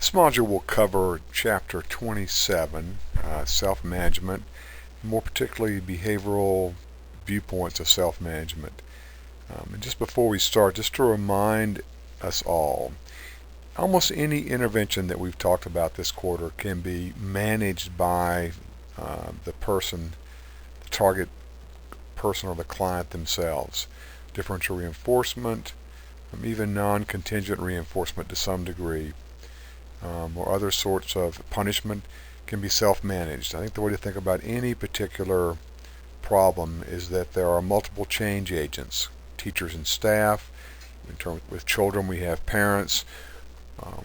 This module will cover Chapter 27, Self-Management, more particularly behavioral viewpoints of self-management. And just before we start, just to remind us all, almost any intervention that we've talked about this quarter can be managed by the target person or the client themselves. Differential reinforcement, even non-contingent reinforcement to some degree, or other sorts of punishment can be self-managed. I think the way to think about any particular problem is that there are multiple change agents, teachers and staff. With children, we have parents,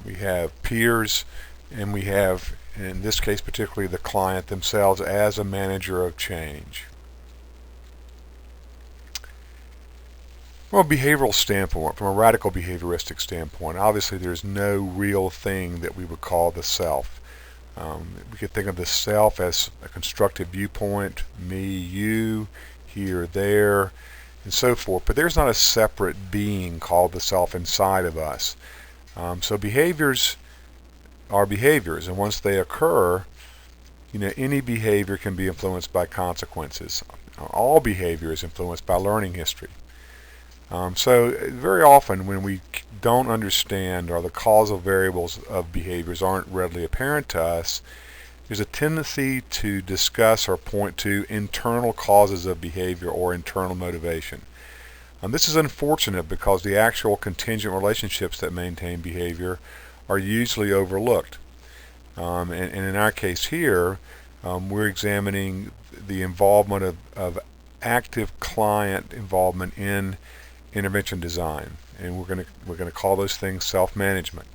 we have peers, and we have, in this case particularly, the client themselves as a manager of change. From a behavioral standpoint, from a radical behavioristic standpoint, obviously there's no real thing that we would call the self. We could think of the self as a constructive viewpoint, me, you, here, there, and so forth. But there's not a separate being called the self inside of us. So behaviors are behaviors, and once they occur, any behavior can be influenced by consequences. All behavior is influenced by learning history. So very often when we don't understand or the causal variables of behaviors aren't readily apparent to us, there's a tendency to discuss or point to internal causes of behavior or internal motivation. This is unfortunate because the actual contingent relationships that maintain behavior are usually overlooked. And in our case here, we're examining the involvement of active client involvement in intervention design, and we're going to call those things self-management.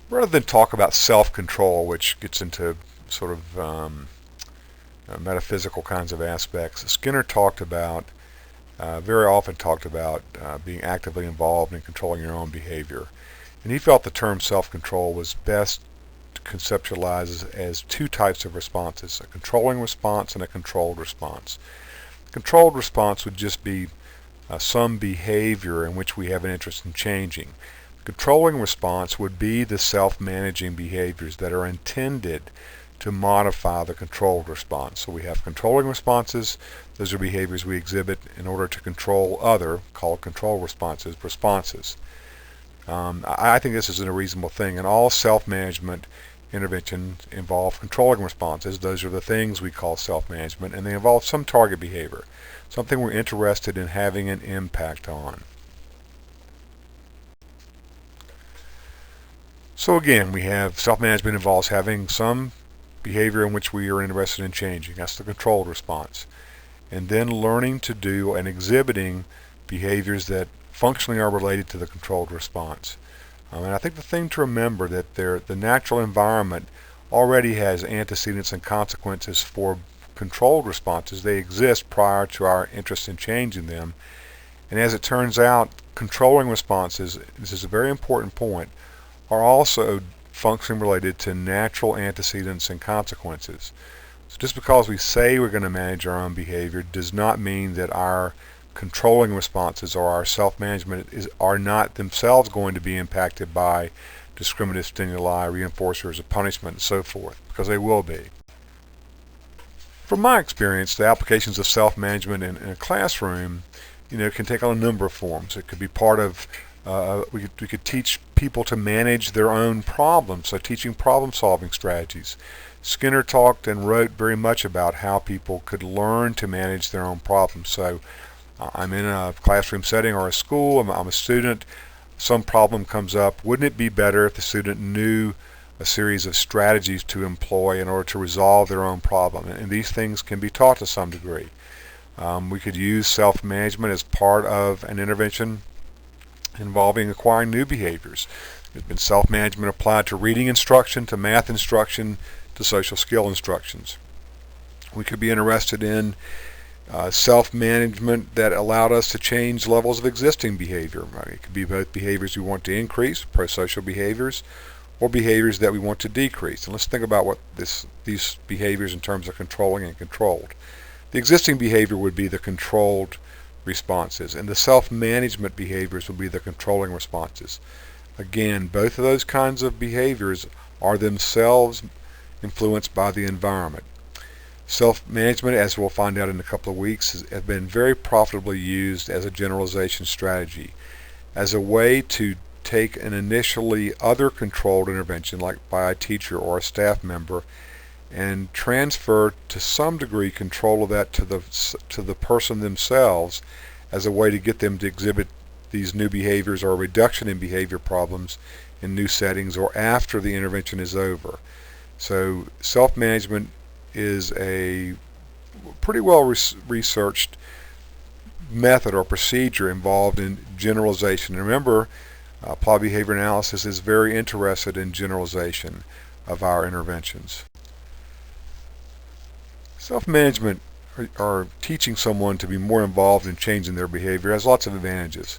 Rather than talk about self-control, which gets into sort of metaphysical kinds of aspects, Skinner very often talked about being actively involved in controlling your own behavior, and he felt the term self-control was best conceptualized as two types of responses: a controlling response and a controlled response. Controlled response would just be some behavior in which we have an interest in changing. Controlling response would be the self-managing behaviors that are intended to modify the controlled response. So we have controlling responses. Those are behaviors we exhibit in order to control other, called control responses. I think this is a reasonable thing, and all self-management interventions involve controlling responses. Those are the things we call self-management, and they involve some target behavior, something we're interested in having an impact on. So again, we have self-management involves having some behavior in which we are interested in changing. That's the controlled response. And then learning to do and exhibiting behaviors that functionally are related to the controlled response. And I think the thing to remember that the natural environment already has antecedents and consequences for controlled responses. They exist prior to our interest in changing them. And as it turns out, controlling responses, this is a very important point, are also functionally related to natural antecedents and consequences. So just because we say we're going to manage our own behavior does not mean that our controlling responses or our self-management are not themselves going to be impacted by discriminative stimuli, reinforcers of punishment, and so forth, because they will be. From my experience, the applications of self-management in a classroom, can take on a number of forms. It could be part of, we could teach people to manage their own problems, so teaching problem-solving strategies. Skinner talked and wrote very much about how people could learn to manage their own problems. So I'm in a classroom setting or a school, I'm a student, some problem comes up. Wouldn't it be better if the student knew a series of strategies to employ in order to resolve their own problem? And these things can be taught to some degree. We could use self-management as part of an intervention involving acquiring new behaviors. There's been self-management applied to reading instruction, to math instruction, to social skill instructions. We could be interested in self-management that allowed us to change levels of existing behavior. It could be both behaviors we want to increase, pro-social behaviors, or behaviors that we want to decrease. And let's think about what these behaviors in terms of controlling and controlled. The existing behavior would be the controlled responses, and the self-management behaviors would be the controlling responses. Again, both of those kinds of behaviors are themselves influenced by the environment. Self-management, as we'll find out in a couple of weeks, has been very profitably used as a generalization strategy, as a way to take an initially other-controlled intervention, like by a teacher or a staff member, and transfer to some degree control of that to the person themselves, as a way to get them to exhibit these new behaviors or a reduction in behavior problems in new settings or after the intervention is over. So self-management is a pretty well researched method or procedure involved in generalization. And remember, applied behavior analysis is very interested in generalization of our interventions. Self-management, or teaching someone to be more involved in changing their behavior, has lots of advantages.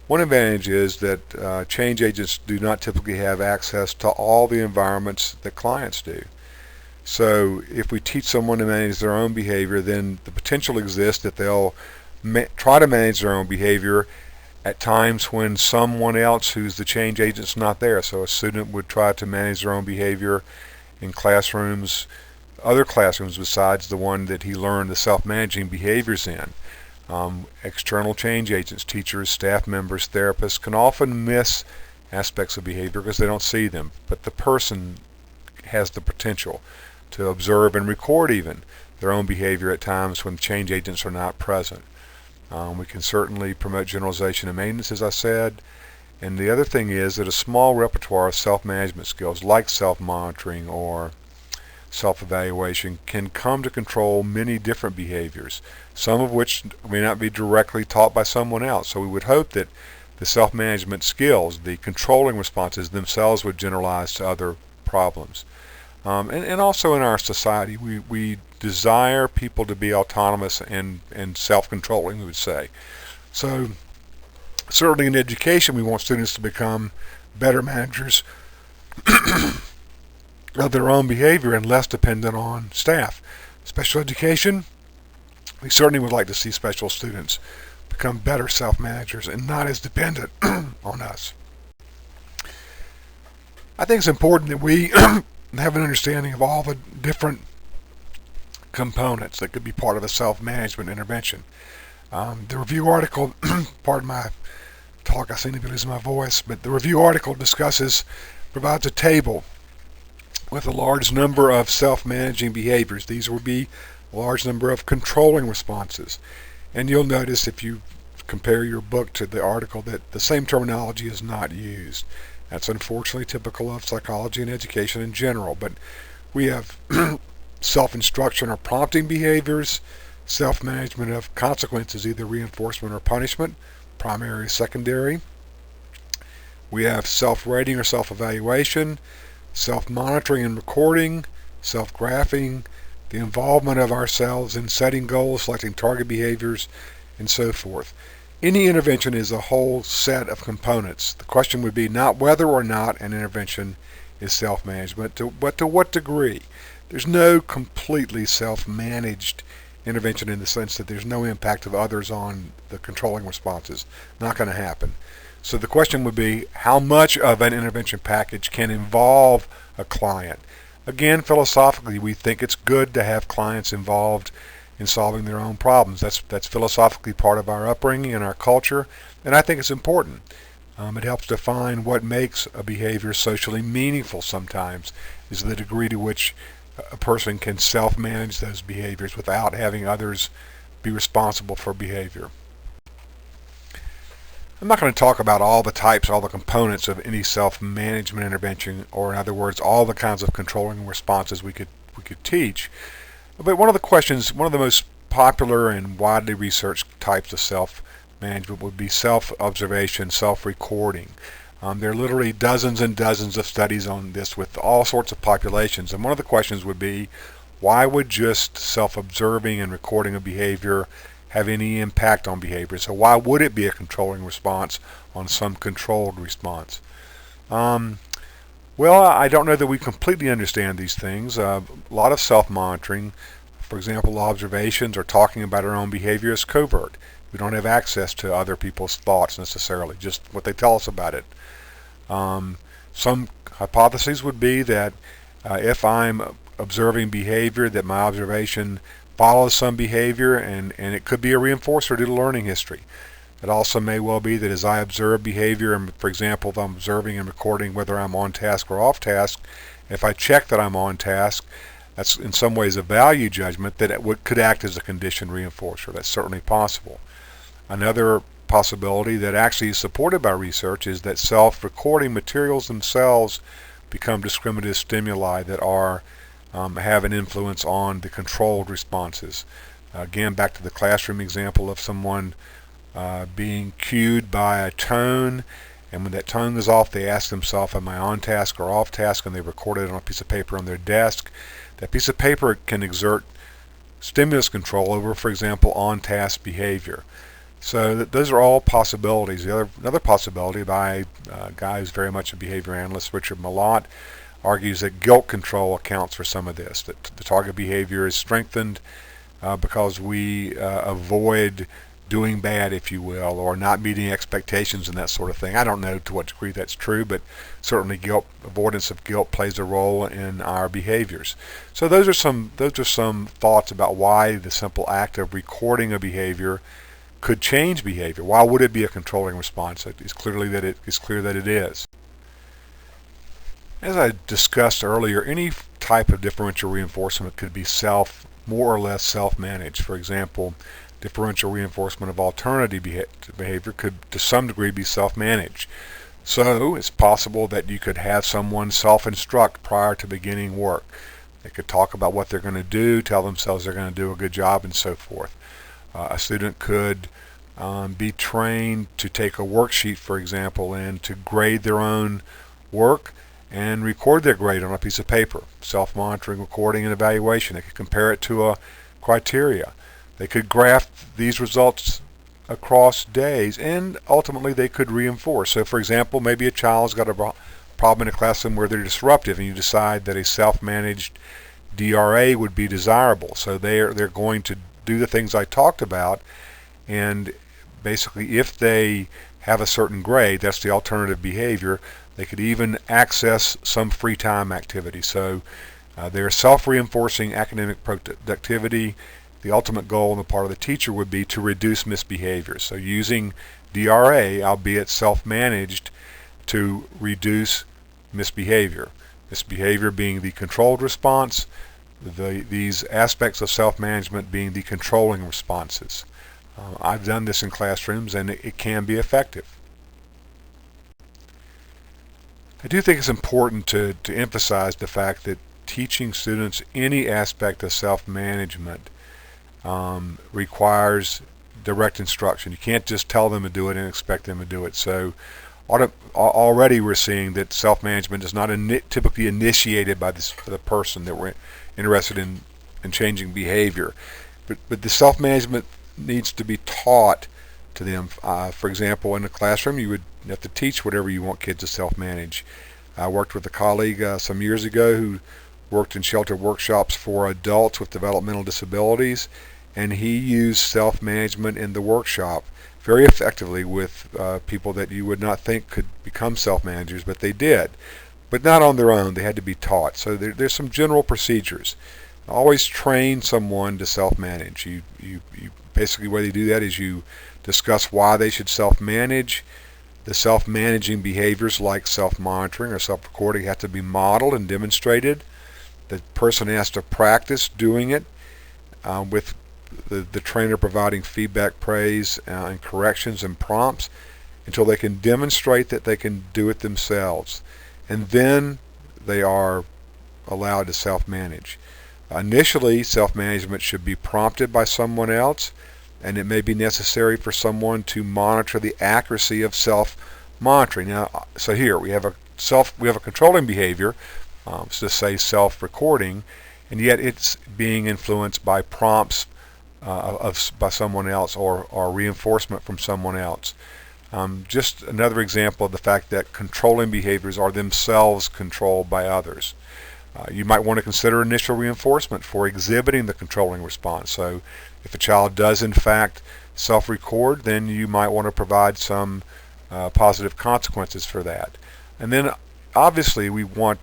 One advantage is that change agents do not typically have access to all the environments that clients do. So if we teach someone to manage their own behavior, then the potential exists that they'll try to manage their own behavior at times when someone else who's the change agent's not there. So a student would try to manage their own behavior in classrooms, other classrooms besides the one that he learned the self-managing behaviors in. External change agents, teachers, staff members, therapists can often miss aspects of behavior because they don't see them, but the person has the potential to observe and record even their own behavior at times when change agents are not present. We can certainly promote generalization and maintenance, as I said. And the other thing is that a small repertoire of self-management skills like self-monitoring or self-evaluation can come to control many different behaviors, some of which may not be directly taught by someone else. So we would hope that the self-management skills, the controlling responses themselves, would generalize to other problems. And also in our society, we desire people to be autonomous and self-controlling, we would say. So certainly in education, we want students to become better managers of their own behavior and less dependent on staff. Special education, we certainly would like to see special students become better self-managers and not as dependent on us. I think it's important that we have an understanding of all the different components that could be part of a self-management intervention. The review article, pardon my talk, I seem to be losing my voice, but the review article provides a table with a large number of self-managing behaviors. These will be a large number of controlling responses. And you'll notice if you compare your book to the article that the same terminology is not used. That's unfortunately typical of psychology and education in general, but we have self-instruction or prompting behaviors, self-management of consequences, either reinforcement or punishment, primary or secondary. We have self-rating or self-evaluation, self-monitoring and recording, self-graphing, the involvement of ourselves in setting goals, selecting target behaviors, and so forth. Any intervention is a whole set of components. The question would be not whether or not an intervention is self-management, but to what degree. There's no completely self-managed intervention in the sense that there's no impact of others on the controlling responses. Not going to happen. So the question would be, how much of an intervention package can involve a client? Again, philosophically, we think it's good to have clients involved in solving their own problems. That's philosophically part of our upbringing and our culture, and I think it's important. It helps define what makes a behavior socially meaningful sometimes, is the degree to which a person can self-manage those behaviors without having others be responsible for behavior. I'm not going to talk about all the types, all the components of any self-management intervention, or in other words, all the kinds of controlling responses we could teach. But one of the most popular and widely researched types of self-management would be self-observation, self-recording. There are literally dozens and dozens of studies on this with all sorts of populations. And one of the questions would be, why would just self-observing and recording a behavior have any impact on behavior? So why would it be a controlling response on some controlled response? Well, I don't know that we completely understand these things. A lot of self-monitoring, for example, observations or talking about our own behavior, is covert. We don't have access to other people's thoughts necessarily, just what they tell us about it. Some hypotheses would be that if I'm observing behavior, that my observation follows some behavior, and it could be a reinforcer due to learning history. It also may well be that as I observe behavior, and for example, if I'm observing and recording whether I'm on task or off task, if I check that I'm on task, that's in some ways a value judgment that it could act as a conditioned reinforcer. That's certainly possible. Another possibility that actually is supported by research is that self-recording materials themselves become discriminative stimuli that have an influence on the controlled responses. Again, back to the classroom example of someone being cued by a tone, and when that tone is off, they ask themselves, am I on task or off task, and they record it on a piece of paper on their desk. That piece of paper can exert stimulus control over, for example, on-task behavior. So those are all possibilities. Another possibility by a guy who's very much a behavior analyst, Richard Malott, argues that guilt control accounts for some of this, that the target behavior is strengthened because we avoid doing bad, if you will, or not meeting expectations and that sort of thing. I don't know to what degree that's true, but certainly avoidance of guilt plays a role in our behaviors. So those are some thoughts about why the simple act of recording a behavior could change behavior. Why would it be a controlling response? It's clear that it is. As I discussed earlier, any type of differential reinforcement could be more or less self-managed. For example, differential reinforcement of alternative behavior could to some degree be self-managed. So it's possible that you could have someone self-instruct prior to beginning work. They could talk about what they're going to do, tell themselves they're going to do a good job, and so forth. A student could be trained to take a worksheet, for example, and to grade their own work and record their grade on a piece of paper. Self-monitoring, recording, and evaluation. They could compare it to a criteria. They could graph these results across days, and ultimately they could reinforce. So, for example, maybe a child's got a problem in a classroom where they're disruptive, and you decide that a self-managed DRA would be desirable. So they're going to do the things I talked about, and basically if they have a certain grade, that's the alternative behavior, they could even access some free time activity. So they're self-reinforcing academic productivity. The ultimate goal on the part of the teacher would be to reduce misbehavior. So using DRA, albeit self-managed, to reduce misbehavior. Misbehavior being the controlled response, these aspects of self-management being the controlling responses. I've done this in classrooms, and it can be effective. I do think it's important to emphasize the fact that teaching students any aspect of self-management requires direct instruction. You can't just tell them to do it and expect them to do it. So already we're seeing that self-management is not typically initiated by the person that we're interested in changing behavior. But the self-management needs to be taught to them. For example, in a classroom, you would have to teach whatever you want kids to self-manage. I worked with a colleague some years ago who worked in shelter workshops for adults with developmental disabilities, and he used self-management in the workshop very effectively with people that you would not think could become self-managers, but they did. But not on their own. They had to be taught. So there's some general procedures. Always train someone to self-manage. You basically, the way you do that is you discuss why they should self-manage. The self-managing behaviors like self-monitoring or self-recording have to be modeled and demonstrated. The person has to practice doing it with the trainer providing feedback, praise, and corrections and prompts until they can demonstrate that they can do it themselves. And then they are allowed to self-manage. Initially, self-management should be prompted by someone else, and it may be necessary for someone to monitor the accuracy of self-monitoring. Now, so here we have a controlling behavior, so say self-recording, and yet it's being influenced by prompts by someone else or reinforcement from someone else. Just another example of the fact that controlling behaviors are themselves controlled by others. You might want to consider initial reinforcement for exhibiting the controlling response. So if a child does in fact self-record, then you might want to provide some positive consequences for that. And then obviously we want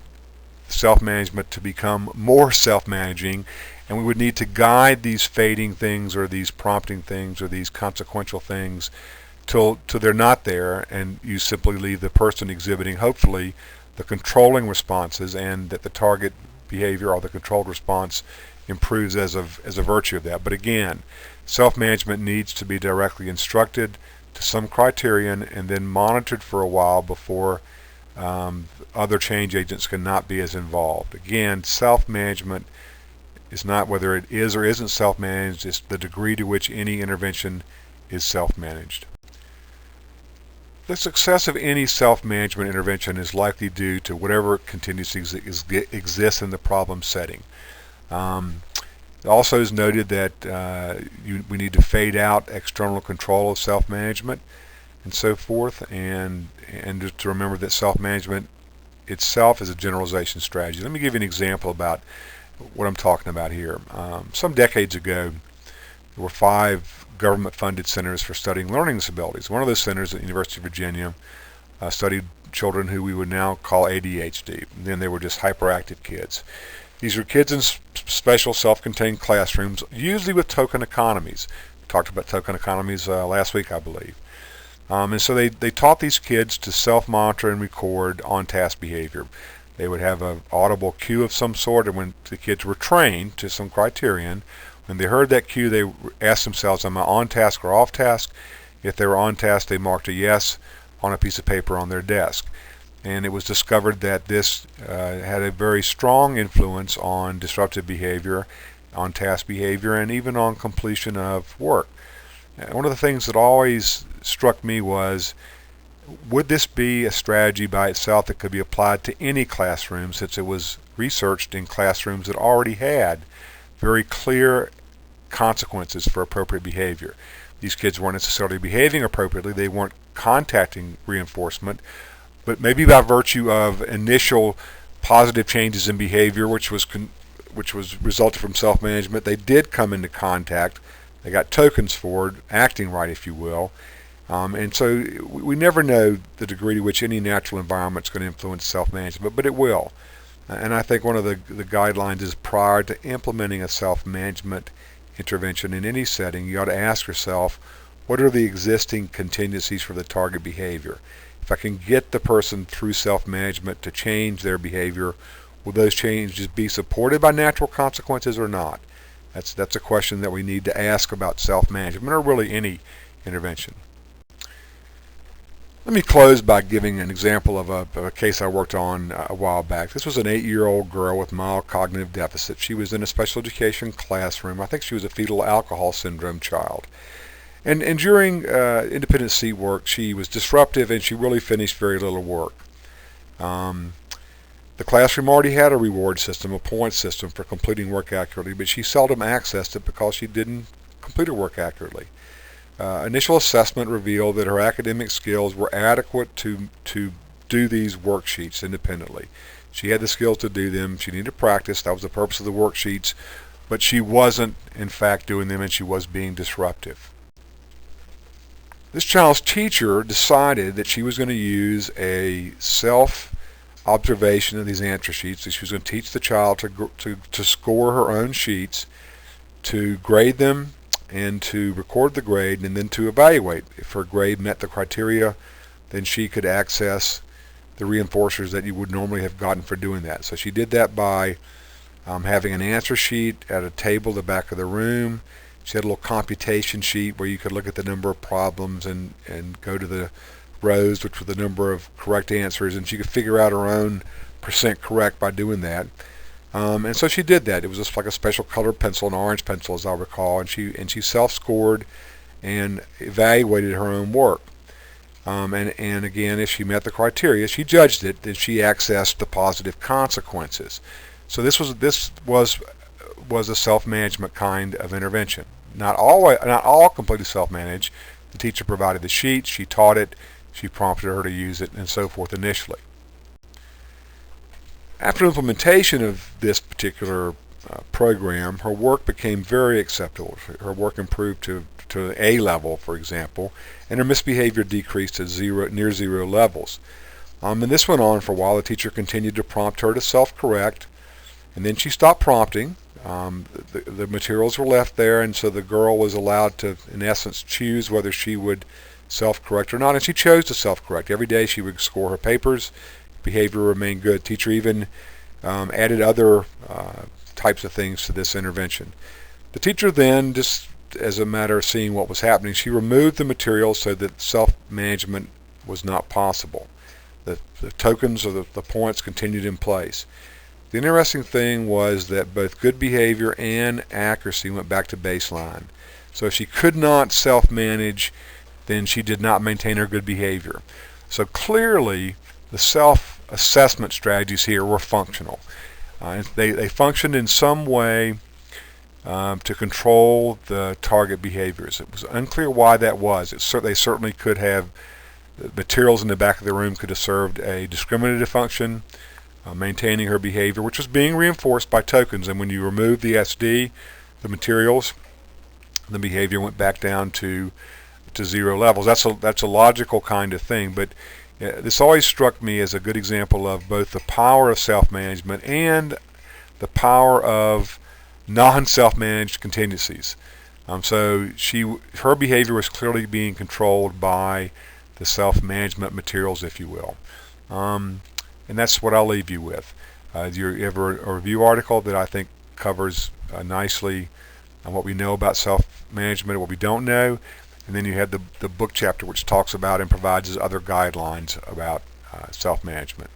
self-management to become more self-managing, and we would need to guide these fading things or these prompting things or these consequential things till they're not there, and you simply leave the person exhibiting, hopefully, the controlling responses, and that the target behavior or the controlled response improves as a virtue of that. But again, self-management needs to be directly instructed to some criterion and then monitored for a while before other change agents cannot be as involved. Again, self-management is not whether it is or isn't self-managed, it's the degree to which any intervention is self-managed. The success of any self-management intervention is likely due to whatever contingency exists in the problem setting. It also is noted that we need to fade out external control of self-management and so forth, and just to remember that self-management itself is a generalization strategy. Let me give you an example about what I'm talking about here. Some decades ago, there were 5 government-funded centers for studying learning disabilities. One of those centers at the University of Virginia studied children who we would now call ADHD. And then they were just hyperactive kids. These were kids in special self-contained classrooms, usually with token economies. We talked about token economies last week, I believe. And so they taught these kids to self-monitor and record on-task behavior. They would have an audible cue of some sort, and when the kids were trained to some criterion, when they heard that cue, they asked themselves, am I on task or off task? If they were on task, they marked a yes on a piece of paper on their desk. And it was discovered that this had a very strong influence on disruptive behavior, on task behavior, and even on completion of work. One of the things that always struck me was, would this be a strategy by itself that could be applied to any classroom, since it was researched in classrooms that already had very clear consequences for appropriate behavior? These kids weren't necessarily behaving appropriately, they weren't contacting reinforcement, but maybe by virtue of initial positive changes in behavior, which was resulted from self-management, they did come into contact. They got tokens for it, acting right, if you will. And so we never know the degree to which any natural environment is going to influence self-management, but it will. And I think one of the guidelines is, prior to implementing a self-management intervention in any setting, you ought to ask yourself, what are the existing contingencies for the target behavior? If I can get the person through self-management to change their behavior, will those changes be supported by natural consequences or not? That's a question that we need to ask about self-management, or really any intervention. Let me close by giving an example of a case I worked on a while back. This was an 8-year-old girl with mild cognitive deficit. She was in a special education classroom. I think she was a fetal alcohol syndrome child. And during independent seat work, she was disruptive, and she really finished very little work. The classroom already had a reward system, a point system for completing work accurately, but she seldom accessed it because she didn't complete her work accurately. Initial assessment revealed that her academic skills were adequate to do these worksheets independently. She had the skills to do them. She needed practice. That was the purpose of the worksheets, but she wasn't, in fact, doing them, and she was being disruptive. This child's teacher decided that she was going to use a self-observation of these answer sheets. That she was going to teach the child to score her own sheets, to grade them, and to record the grade, and then to evaluate. If her grade met the criteria, then she could access the reinforcers that you would normally have gotten for doing that. So she did that by having an answer sheet at a table at the back of the room. She had a little computation sheet where you could look at the number of problems and go to the rows, which were the number of correct answers, and she could figure out her own percent correct by doing that. And so she did that. It was just like a special colored pencil, an orange pencil, as I recall, and she self-scored and evaluated her own work. And again, if she met the criteria, she judged it, then she accessed the positive consequences. So this was a self-management kind of intervention. Not all completely self-managed. The teacher provided the sheet, she taught it, she prompted her to use it, and so forth initially. After implementation of this particular program, her work became very acceptable. Her work improved to A level, for example, and her misbehavior decreased to near zero levels. And this went on for a while. The teacher continued to prompt her to self-correct, and then she stopped prompting. The materials were left there, and so the girl was allowed to, in essence, choose whether she would self-correct or not, and she chose to self-correct. Every day she would score her papers. Behavior remained good. Teacher even added other types of things to this intervention. The teacher then, just as a matter of seeing what was happening, she removed the materials so that self-management was not possible. The tokens or the points continued in place. The interesting thing was that both good behavior and accuracy went back to baseline. So if she could not self-manage, then she did not maintain her good behavior. So clearly, the self-assessment strategies here were functional. They functioned in some way to control the target behaviors. It was unclear why that was. They certainly could have, the materials in the back of the room could have served a discriminative function, maintaining her behavior, which was being reinforced by tokens. And when you remove the SD, the materials, the behavior went back down to zero levels. That's a logical kind of thing, but this always struck me as a good example of both the power of self-management and the power of non-self-managed contingencies. So her behavior was clearly being controlled by the self-management materials, if you will. And that's what I'll leave you with. You have a review article that I think covers nicely what we know about self-management and what we don't know. And then you have the book chapter which talks about and provides us other guidelines about self-management.